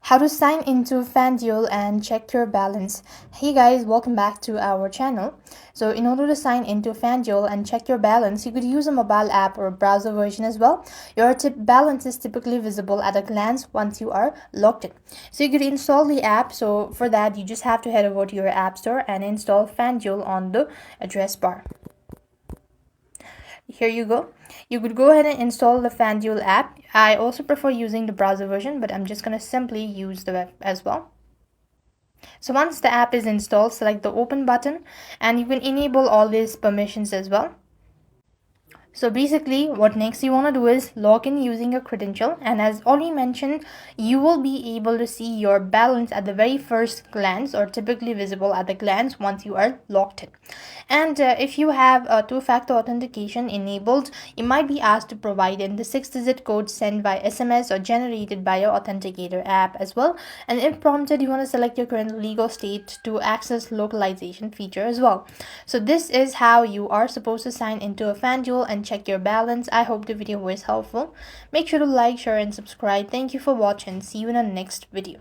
How to sign into FanDuel and check your balance. Hey guys, welcome back to our channel. So in order to sign into FanDuel and check your balance, you could use a mobile app or a browser version as well. Your balance is typically visible at a glance once you are logged in. So you could install the app. So for that, you just have to head over to your app store and install FanDuel on the address bar. Here you go. You could go ahead and install the FanDuel app. I also prefer using the browser version, but I'm just going to simply use the web as well. So once the app is installed, select the open button and you can enable all these permissions as well. So basically what next you want to do is log in using your credential, and as already mentioned, you will be able to see your balance at the very first glance, or typically visible at the glance once you are logged in. And if you have a two-factor authentication enabled, you might be asked to provide in the 6-digit code sent by SMS or generated by your Authenticator app as well. And if prompted, you want to select your current legal state to access localization feature as well. So this is how you are supposed to sign into a FanDuel and check your balance. I hope the video was helpful. Make sure to like, share and subscribe. Thank you for watching. See you in the next video.